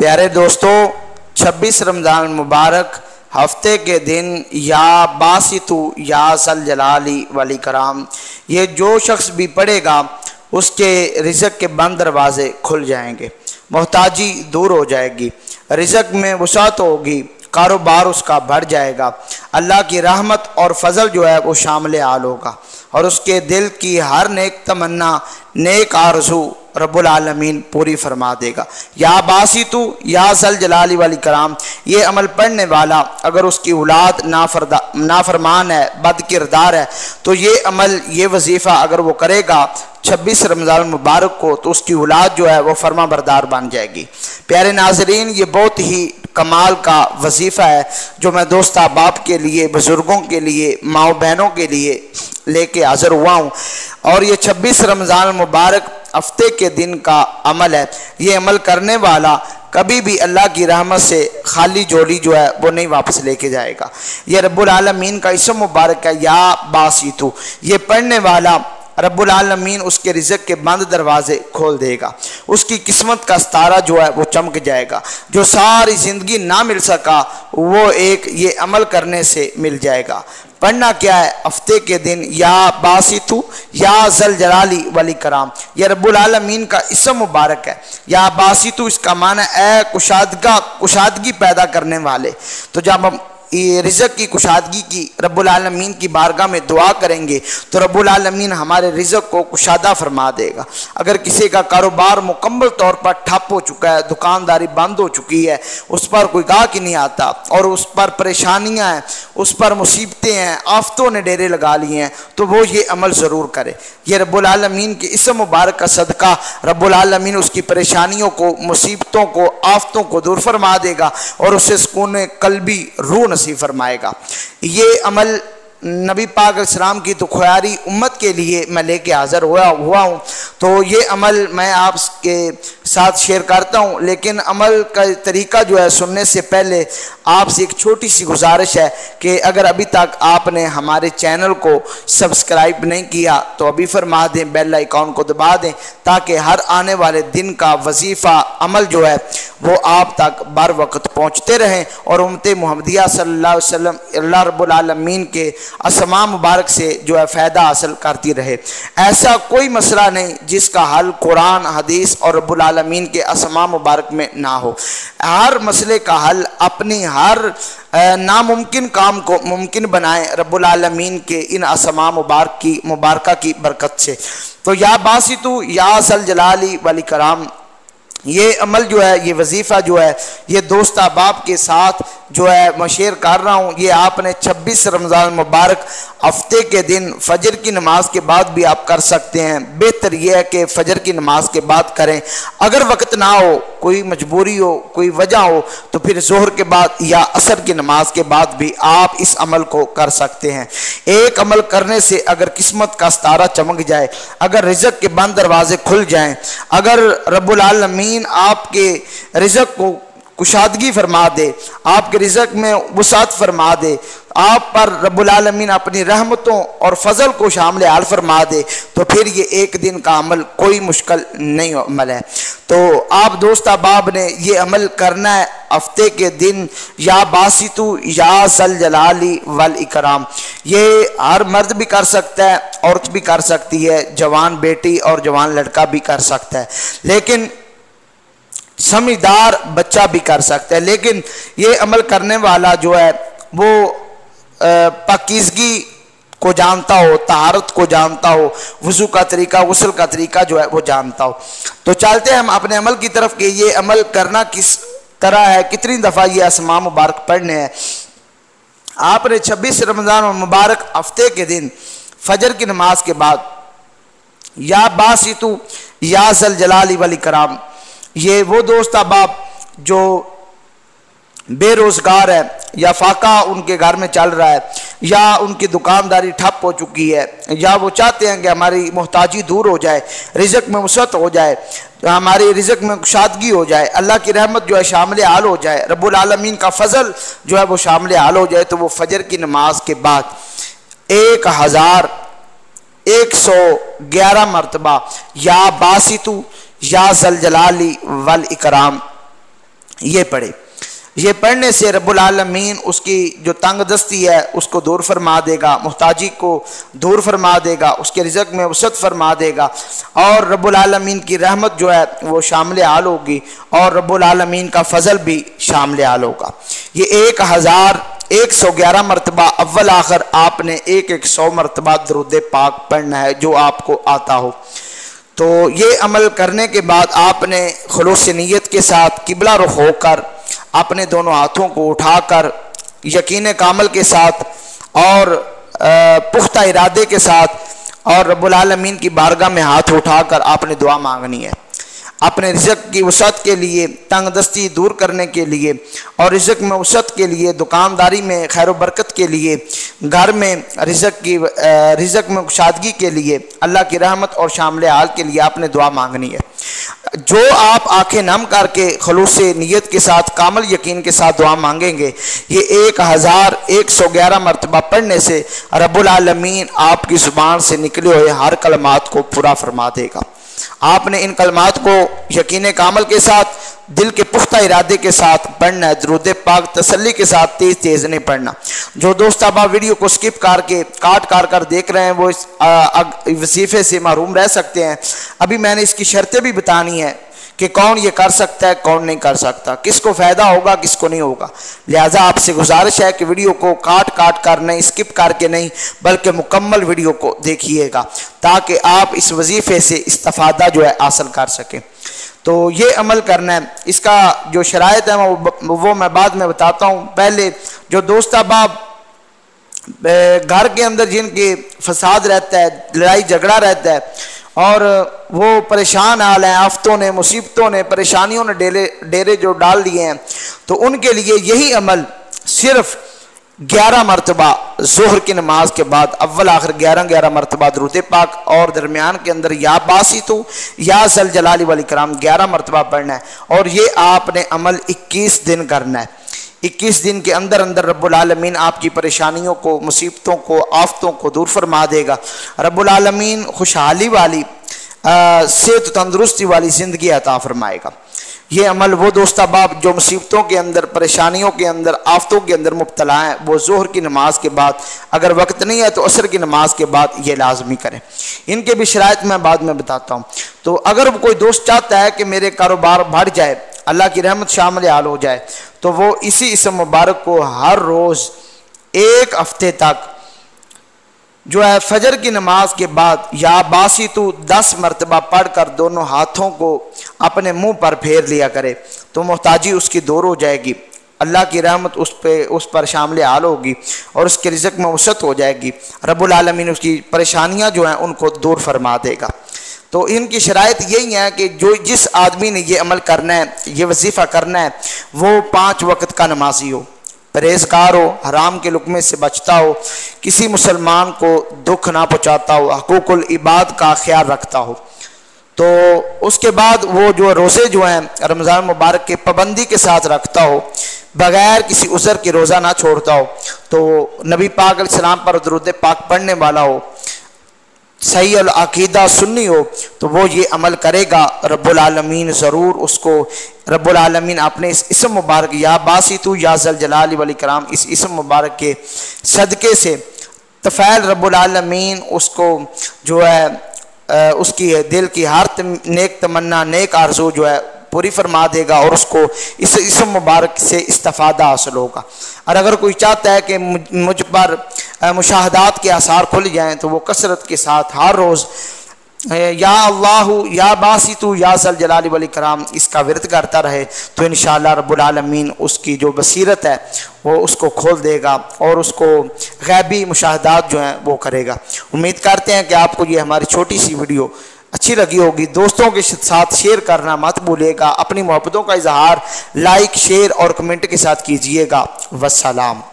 प्यारे दोस्तों, 26 रमज़ान मुबारक हफ्ते के दिन या बासितु या ज़ल जलाली वल इकराम, ये जो शख्स भी पढ़ेगा उसके रिज़्क़ के बंद दरवाज़े खुल जाएंगे, मोहताजी दूर हो जाएगी, रिज़्क़ में वसात होगी, कारोबार उसका बढ़ जाएगा, अल्लाह की रहमत और फजल जो है वो शामिल आल होगा और उसके दिल की हर नेक तमन्ना, नेक आरज़ू रब्बुल आलमीन पूरी फरमा देगा। या बासितु या ज़ल जलाली वल इकराम, ये अमल पढ़ने वाला अगर उसकी औलाद नाफरमान है, बद किरदार है, तो ये अमल, ये वजीफ़ा अगर वो करेगा 26 रमज़ान मुबारक को, तो उसकी औलाद जो है वो फरमा बरदार बन जाएगी। प्यारे नाज़रीन, ये बहुत ही कमाल का वजीफ़ा है जो मैं दोस्त अहबाब के लिए, बुज़ुर्गों के लिए, माओ बहनों के लिए लेके हाज़िर हुआ हूँ। और ये 26 रमज़ान मुबारक हफ्ते के दिन का अमल है। ये अमल करने वाला कभी भी अल्लाह की रहमत से खाली झोली जो है वो नहीं वापस लेके जाएगा। ये रब्बुल आलमीन का इसम मुबारक है, या बासितु, ये पढ़ने वाला रब्बुल आलमीन उसके रिज़्क़ के बंद दरवाजे खोल देगा, उसकी किस्मत का सितारा जो है वो चमक जाएगा, जो सारी ज़िंदगी ना मिल सका वो एक ये अमल करने से मिल जाएगा। पढ़ना क्या है? हफ्ते के दिन या बासितु या ज़ल जलाली वल इकराम, यह रब्बुल आलमीन का इसम मुबारक है। या बासितु इसका माना है कुशादगी पैदा करने वाले। तो जब हम रिज़्क़ की कुशादगी की रब्बुल आलमीन की बारगाह में दुआ करेंगे तो रब्बुल आलमीन हमारे रिज़्क़ को कुशादा फरमा देगा। अगर किसी का कारोबार मुकम्मल तौर पर ठप हो चुका है, दुकानदारी बंद हो चुकी है, उस पर कोई गाहक नहीं आता और उस पर परेशानियां हैं, उस पर मुसीबतें हैं, आफतों ने डेरे लगा लिए हैं, तो वो ये अमल ज़रूर करे। ये रब्बुल आलमीन के इसम मुबारक का सदका रब्बुल आलमीन उसकी परेशानियों को, मुसीबतों को, आफतों को दूर फरमा देगा और उसे सुकून कल्बी रूह नसीब फरमाएगा। ये अमल नबी पाक इस्लाम की तो ख्यारी उम्मत के लिए मैं लेके हाज़िर हुआ हूँ। तो ये अमल मैं आपके साथ शेयर करता हूँ, लेकिन अमल का तरीका जो है सुनने से पहले आपसे एक छोटी सी गुजारिश है कि अगर अभी तक आपने हमारे चैनल को सब्सक्राइब नहीं किया तो अभी फरमा दें, बेल आइकॉन को दबा दें, ताकि हर आने वाले दिन का वजीफ़ा अमल जो है वो आप तक बर वक्त पहुँचते रहें और उम्मत मुहम्मदिया सल्लल्लाहु अलैहि वसल्लम अल्लाह रब्बुल आलमीन के असमा मुबारक से जो है फ़ायदा हासिल करती रहे। ऐसा कोई मसला नहीं जिसका हल कुरान, हदीस और रब्बुल आलमीन के असमा मुबारक में ना हो। हर मसले का हल अपनी हर नामुमकिन काम को मुमकिन बनाए रब्बुल आलमीन के इन असमा मुबारका की बरकत से। तो या बासितु या ज़ल जलाली वल इकराम, ये अमल जो है, ये वजीफ़ा जो है, ये दोस्त अहबाब के साथ जो है मैं शेयर कर रहा हूँ। ये आपने 26 रमज़ान मुबारक हफ्ते के दिन फजर की नमाज के बाद भी आप कर सकते हैं। बेहतर यह है कि फजर की नमाज के बाद करें। अगर वक्त ना हो, कोई मजबूरी हो, कोई वजह हो, तो फिर जोहर के बाद या असर की नमाज के बाद भी आप इस अमल को कर सकते हैं। एक अमल करने से अगर किस्मत का सितारा चमक जाए, अगर रिज़्क़ के बंद दरवाजे खुल जाएं, अगर रब्बुल आलमीन आपके रिज़्क़ को कुशादगी फरमा दे, आपके रिज़्क़ में वसात फरमा दे, आप पर रब्बुल आलमीन अपनी रहमतों और फजल को शामिल हाल फरमा दे, तो फिर ये एक दिन का अमल कोई मुश्किल नहीं अमल है। तो आप दोस्त अहबाब ने ये अमल करना है हफ्ते के दिन, या बासितु या ज़ल जलाली वल इकराम। ये हर मर्द भी कर सकता है, औरत भी कर सकती है, जवान बेटी और जवान लड़का भी कर सकता है, लेकिन समझदार बच्चा भी कर सकता है। लेकिन ये अमल करने वाला जो है वो पाकीज़गी को जानता हो, तहारत को जानता हो, वज़ू का तरीका, गुस्ल का तरीका जो है वो जानता हो। तो चलते हैं हम अपने अमल की तरफ कि ये अमल करना किस तरह है, कितनी दफ़ा ये असमा मुबारक पढ़ने हैं। आपने 26 रमज़ान मुबारक हफ्ते के दिन फजर की नमाज के बाद या बासितु या ज़ल जलाली वल इकराम, ये वो दोस्त अहबाब जो बेरोज़गार है या फाका उनके घर में चल रहा है, या उनकी दुकानदारी ठप हो चुकी है, या वो चाहते हैं कि हमारी मोहताजी दूर हो जाए, रिज़्क़ में वसअत हो जाए, हमारी रिज़्क़ में कुशादगी हो जाए, अल्लाह की रहमत जो है शामिल हाल हो जाए, रब्बुल आलमीन का फजल जो है वो शामिल हाल हो जाए, तो वो फजर की नमाज के बाद 1111 मरतबा या बासितु या ज़ल जलाली वल इकराम ये पढ़े। ये पढ़ने से रब्बुल आलमीन उसकी जो तंग दस्ती है उसको दूर फरमा देगा, मुहताजी को दूर फरमा देगा, उसके रिज़्क़ में वसअत फरमा देगा और रब्बुल आलमीन की रहमत जो है वो शामिल आल होगी और रब्बुल आलमीन का फ़ज़ल भी शामिल आल होगा। ये 1111 मरतबा अव्वल आखिर आपने 100 मरतबा दरूद पाक पढ़ना है जो आपको आता हो। तो ये अमल करने के बाद आपने खुलूस नीयत के साथ किबला रुख होकर अपने दोनों हाथों को उठाकर यकीन कामल के साथ और पुख्ता इरादे के साथ और रब्बुल आलमीन की बारगाह में हाथ उठाकर आपने दुआ मांगनी है अपने रिज़्क़ की वसअत के लिए, तंग दस्ती दूर करने के लिए और रिज़्क़ में वसअत के लिए, दुकानदारी में खैर बरकत के लिए, घर में रिज़्क़ में कुशादगी के लिए, अल्लाह की रहमत और शामिल हाल के लिए आपने दुआ मांगनी है। जो आप आंखें नम करके खलूस नीयत के साथ, कामल यकीन के साथ दुआ मांगेंगे, ये 1111 मरतबा पढ़ने से रब्बुल आलमीन आपकी ज़ुबान से निकले हुए हर कलमात को पूरा फरमा देगा। आपने इन कलमात को यकीन कामल के साथ, दिल के पुख्ता इरादे के साथ पढ़ना है। दरूद पाक तसल्ली के साथ तेज़ तेज़ नहीं पढ़ना। जो दोस्त अब वीडियो को स्किप करके काट कर देख रहे हैं वो इस वजीफ़े से महरूम रह सकते हैं। अभी मैंने इसकी शर्तें भी बतानी है कि कौन ये कर सकता है, कौन नहीं कर सकता, किसको फ़ायदा होगा, किसको नहीं होगा। लिहाजा आपसे गुजारिश है कि वीडियो को काट कर नहीं, स्किप करके नहीं, बल्कि मुकम्मल वीडियो को देखिएगा ताकि आप इस वजीफ़े से इस्तिफ़ादा जो है हासिल कर सकें। तो ये अमल करना है। इसका जो शराइत है वो मैं बाद में बताता हूँ। पहले जो दोस्त अहबाब घर के अंदर जिनके फसाद रहता है, लड़ाई झगड़ा रहता है और वो परेशान हाल हैं, आफतों ने, मुसीबतों ने, परेशानियों ने डेरे जो डाल दिए हैं, तो उनके लिए यही अमल सिर्फ 11 मरतबा ज़ोहर की नमाज के बाद अव्वल आखिर 11 मरतबा दरूद पाक और दरमियान के अंदर या बासितु या ज़ल जलाली वल इकराम 11 मरतबा पढ़ना है। और ये आपने अमल 21 दिन करना है। 21 दिन के अंदर अंदर रब्बुल आलमीन आपकी परेशानियों को, मुसीबतों को, आफतों को दूर फरमा देगा। रब्बुल आलमीन खुशहाली वाली, सेहत तंदुरुस्ती वाली ज़िंदगी अता फरमाएगा। ये अमल वो दोस्त अहबाब जो मुसीबतों के अंदर, परेशानियों के अंदर, आफतों के अंदर मुब्तला हैं, वो ज़ोहर की नमाज के बाद, अगर वक्त नहीं है तो असर की नमाज के बाद ये लाजमी करें। इनके भी शराइत मैं बाद में बताता हूँ। तो अगर कोई दोस्त चाहता है कि मेरे कारोबार बढ़ जाए, अल्लाह की रहमत शामिल हाल हो जाए, तो वो इसी इसम मुबारक को हर रोज़ 1 हफ्ते तक जो है फजर की नमाज के बाद या बासितु 10 मरतबा पढ़ कर दोनों हाथों को अपने मुंह पर फेर लिया करे तो मुहताजी उसकी दूर हो जाएगी, अल्लाह की रहमत उस पर शामिल हाल होगी और उसके रिज़्क़ में वसअत हो जाएगी। रब्बुल आलमीन उसकी परेशानियां जो हैं उनको दूर फरमा देगा। तो इनकी शराइत यही है कि जो जिस आदमी ने ये अमल करना है, ये वजीफ़ा करना है, वो 5 वक्त का नमाजी हो, परहेज़गार हो, हराम के लुक़मे से बचता हो, किसी मुसलमान को दुख ना पहुँचाता हो, हकूक़ुल इबाद का ख्याल रखता हो। तो उसके बाद वो जो रोज़े जो हैं रमज़ान मुबारक के पाबंदी के साथ रखता हो, बग़ैर किसी उज़र के रोज़ा ना छोड़ता हो, तो नबी पाक अलैहिस्सलाम पर दरूद पाक पढ़ने वाला हो, सही अल अकीदा सुन्नी हो, तो वो ये अमल करेगा। रब्बुल आलमीन ज़रूर उसको, रब्बुल आलमीन अपने इस इसम मुबारक या बासितु या ज़ल जलाली वल इकराम, इस इसम मुबारक के सदक़े से तफ़ैल रब्बुल आलमीन उसको जो है उसकी दिल की हर नेक तमन्ना, नेक आरज़ू जो है पूरी फरमा देगा और उसको इस इसम मुबारक से इस्तिफ़ादा हासिल होगा। और अगर कोई चाहता है कि मुझ पर मुशाहदात के आसार खुल जाएँ, तो वो कसरत के साथ हर रोज़ या अल्लाहु या बासितु या ज़ल जलाली वल इकराम इसका विरद करता रहे, तो इंशाअल्लाह रब्बुल आलमीन उसकी जो बसीरत है वो उसको खोल देगा और उसको गैबी मुशाहदात जो हैं वो करेगा। उम्मीद करते हैं कि आपको ये हमारी छोटी सी वीडियो अच्छी लगी होगी। दोस्तों के साथ शेयर करना मत भूलिएगा। अपनी मोहब्बतों का इजहार लाइक, शेयर और कमेंट के साथ कीजिएगा। वस्सलाम।